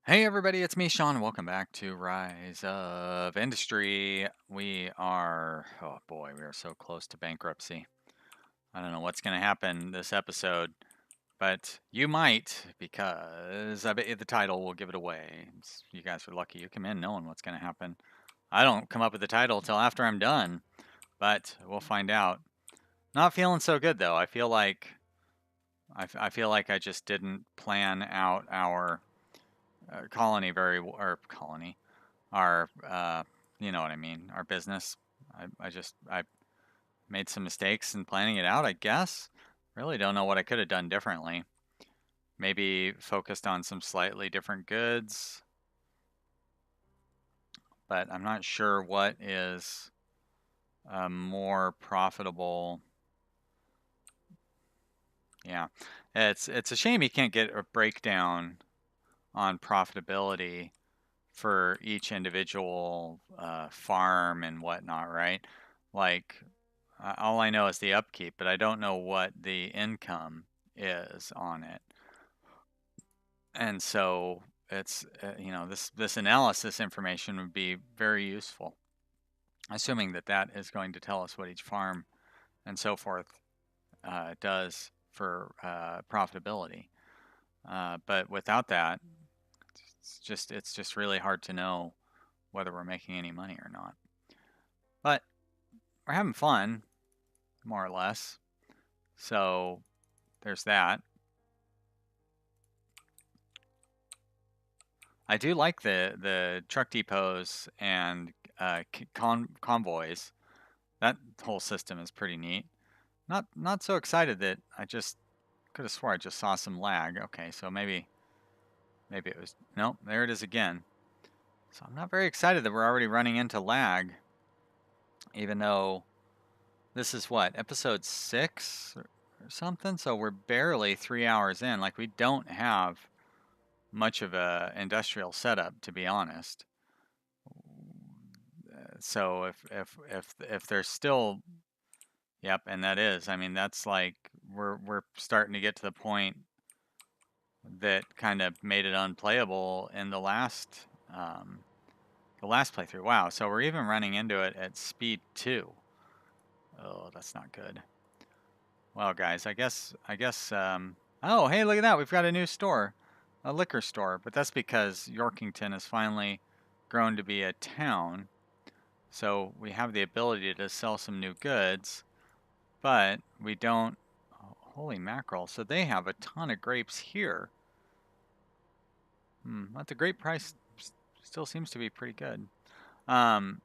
Hey everybody, it's me, Sean. Welcome back to Rise of Industry. Oh boy, we are so close to bankruptcy. I don't know what's going to happen this episode, but you might because I bet you the title will give it away. You guys are lucky you come in knowing what's going to happen. I don't come up with the title till after I'm done, but we'll find out. Not feeling so good though. I feel like I just didn't plan out our colony or colony our you know what I mean, our business. I made some mistakes in planning it out, I guess. Really don't know what I could have done differently. Maybe focused on some slightly different goods, but I'm not sure what is more profitable. Yeah, it's a shame you can't get a breakdown on profitability for each individual farm and whatnot, right? Like, all I know is the upkeep, but I don't know what the income is on it. And so it's, this analysis information would be very useful, assuming that that is going to tell us what each farm and so forth does for profitability. But without that, it's just really hard to know whether we're making any money or not. But we're having fun, more or less. So there's that. I do like the truck depots and convoys. That whole system is pretty neat. Not so excited that I just could have swore I just saw some lag. Okay, so maybe it was no. There it is again. So I'm not very excited that we're already running into lag, even though this is what episode 6 or something. So we're barely 3 hours in. Like we don't have much of a industrial setup, to be honest. So if there's still, yep, and that is, I mean, that's like we're starting to get to the point that kind of made it unplayable in the last playthrough. Wow, so we're even running into it at speed 2. Oh, that's not good. Well, guys, oh, hey, look at that. We've got a new store, a liquor store, but that's because Yorkington has finally grown to be a town. So we have the ability to sell some new goods, but we don't. Oh, holy mackerel. So they have a ton of grapes here. But the grape price still seems to be pretty good. Um,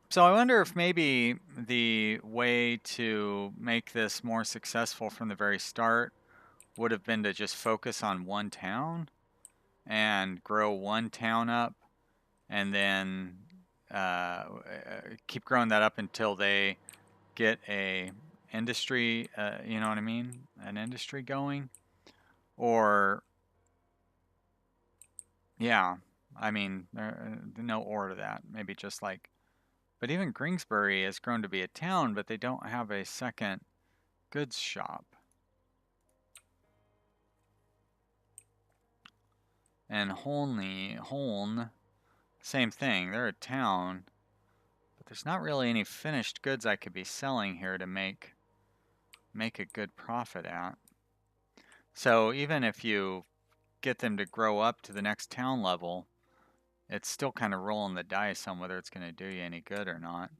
so I wonder if maybe the way to make this more successful from the very start would have been to just focus on one town and grow one town up and then keep growing that up until they get a industry, you know what I mean? An industry going. Or, yeah, I mean, no or to that. Maybe just like, but even Greensbury has grown to be a town, but they don't have a second goods shop. And Holne, same thing. They're a town, but there's not really any finished goods I could be selling here to make a good profit at. So even if you get them to grow up to the next town level, it's still kind of rolling the dice on whether it's going to do you any good or not.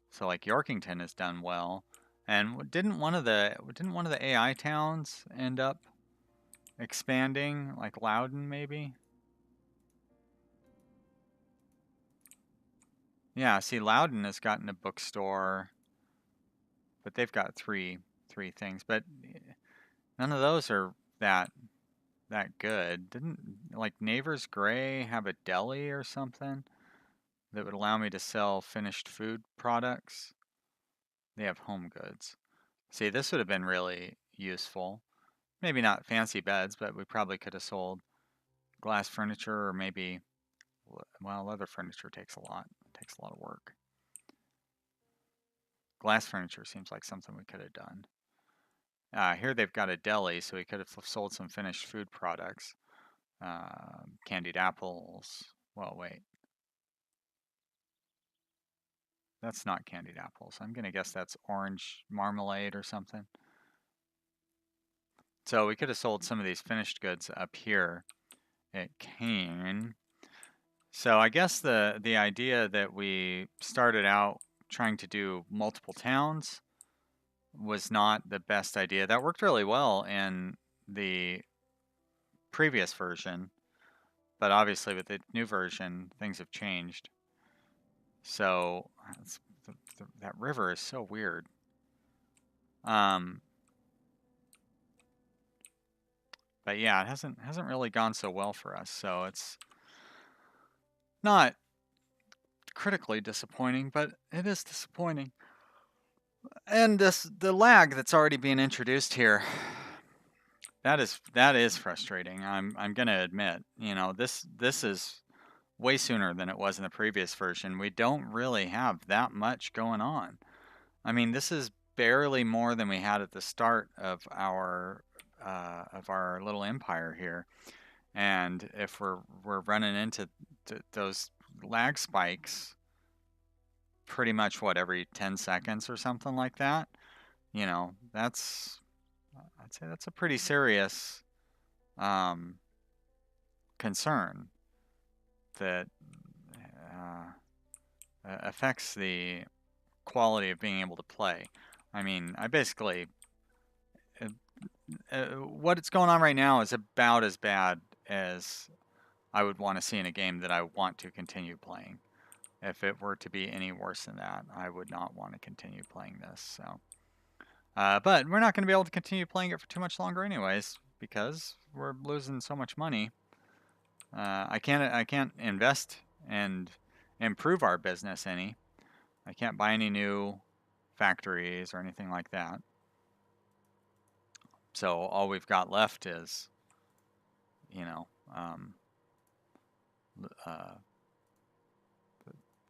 So like Yorkington has done well, and didn't one of the AI towns end up expanding, like Loudon maybe? Yeah, see Loudon has gotten a bookstore, but they've got three things, but none of those are that good. Didn't like Neighbors Gray have a deli or something that would allow me to sell finished food products? They have home goods. See, this would have been really useful. Maybe not fancy beds, but we probably could have sold glass furniture or maybe, well, leather furniture takes a lot. It takes a lot of work. Glass furniture seems like something we could have done. Here they've got a deli, so we could have sold some finished food products. Candied apples. Well, wait. That's not candied apples. I'm going to guess that's orange marmalade or something. So we could have sold some of these finished goods up here at Kane. So I guess the idea that we started out trying to do multiple towns was not the best idea. That worked really well in the previous version, but obviously with the new version, things have changed. So that river is so weird. But yeah, it hasn't really gone so well for us. So it's not critically disappointing, but it is disappointing. And the lag that's already being introduced here, that is frustrating. I'm gonna admit, you know, this is way sooner than it was in the previous version. We don't really have that much going on. I mean, this is barely more than we had at the start of our little empire here. And if we're running into those lag spikes pretty much what every 10 seconds or something like that, you know, I'd say that's a pretty serious um, concern that affects the quality of being able to play. I mean, I basically what's going on right now is about as bad as I would want to see in a game that I want to continue playing. If it were to be any worse than that, I would not want to continue playing this. So, but we're not going to be able to continue playing it for too much longer, anyways, because we're losing so much money. I can't invest and improve our business any. I can't buy any new factories or anything like that. So all we've got left is, you know, uh,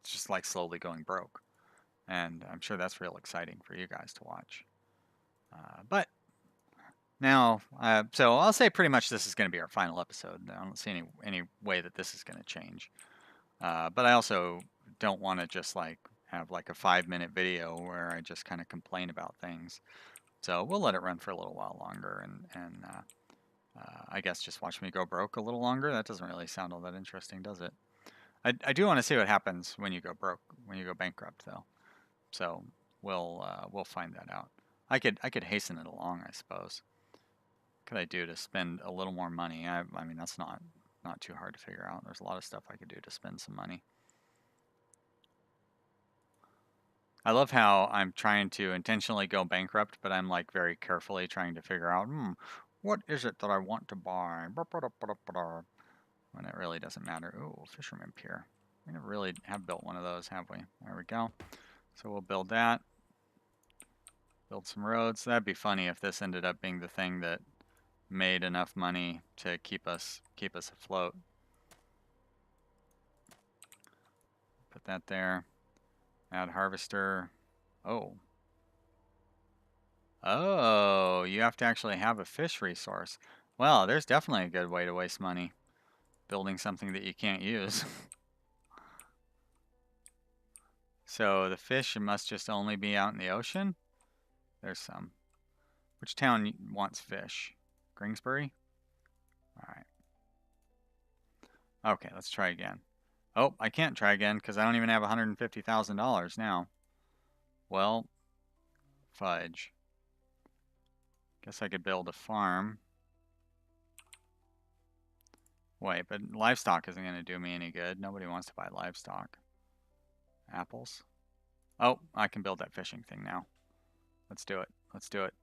just like slowly going broke. And I'm sure that's real exciting for you guys to watch. But now, so I'll say pretty much this is going to be our final episode. I don't see any way that this is going to change. But I also don't want to just like have like a 5-minute video where I just kind of complain about things. So we'll let it run for a little while longer, and I guess just watch me go broke a little longer. That doesn't really sound all that interesting, does it? I do want to see what happens when you go broke, when you go bankrupt, though. So we'll find that out. I could hasten it along, I suppose. What could I do to spend a little more money? I mean that's not too hard to figure out. There's a lot of stuff I could do to spend some money. I love how I'm trying to intentionally go bankrupt, but I'm like very carefully trying to figure out, what is it that I want to buy? When it really doesn't matter. Ooh, Fisherman Pier. We never really have built one of those, have we? There we go. So we'll build that. Build some roads. That'd be funny if this ended up being the thing that made enough money to keep us afloat. Put that there. Add harvester. Oh. Oh, you have to actually have a fish resource. Well, there's definitely a good way to waste money. Building something that you can't use. So the fish must just only be out in the ocean? There's some. Which town wants fish? Greensbury? Alright. Okay, let's try again. Oh, I can't try again because I don't even have $150,000 now. Well, fudge. Guess I could build a farm. Wait, but livestock isn't going to do me any good. Nobody wants to buy livestock. Apples? Oh, I can build that fishing thing now. Let's do it. Let's do it.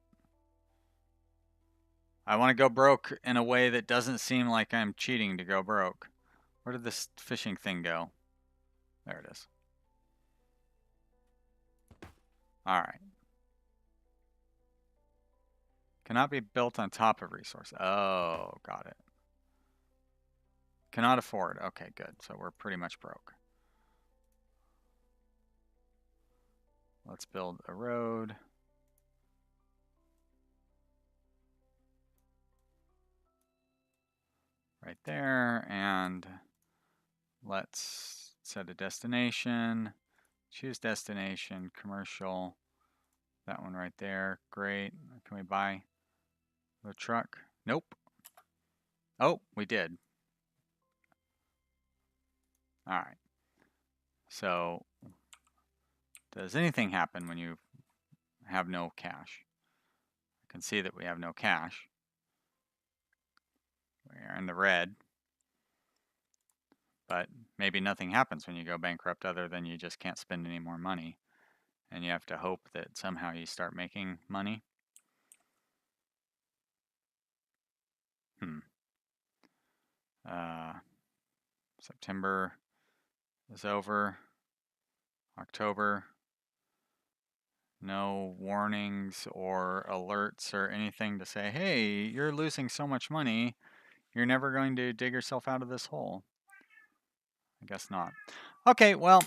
I want to go broke in a way that doesn't seem like I'm cheating to go broke. Where did this fishing thing go? There it is. Alright. Cannot be built on top of resource. Oh, got it. Cannot afford. Okay, good. So we're pretty much broke. Let's build a road. right there, and let's set a destination, choose destination, commercial, that one right there, great. Can we buy the truck? Nope. Oh, we did. All right. So does anything happen when you have no cash? I can see that we have no cash. We're in the red. But maybe nothing happens when you go bankrupt other than you just can't spend any more money. And you have to hope that somehow you start making money. September is over. October. No warnings or alerts or anything to say, hey, you're losing so much money, you're never going to dig yourself out of this hole. I guess not. Okay, well,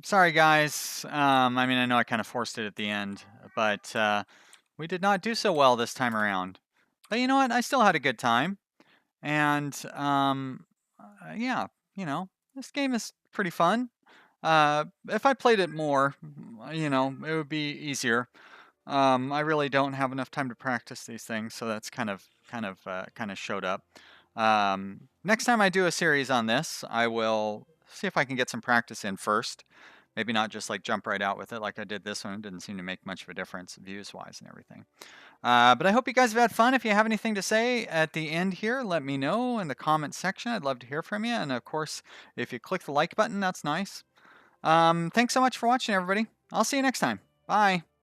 sorry guys. I mean, I know I kind of forced it at the end, but we did not do so well this time around. But you know what? I still had a good time. And yeah, you know, this game is pretty fun. If I played it more, you know, it would be easier. I really don't have enough time to practice these things, so that's kind of showed up. Next time I do a series on this, I will see if I can get some practice in first. Maybe not just like jump right out with it like I did this one. It didn't seem to make much of a difference views-wise and everything. But I hope you guys have had fun. If you have anything to say at the end here, let me know in the comment section. I'd love to hear from you. And of course, if you click the like button, that's nice. Thanks so much for watching, everybody. I'll see you next time. Bye.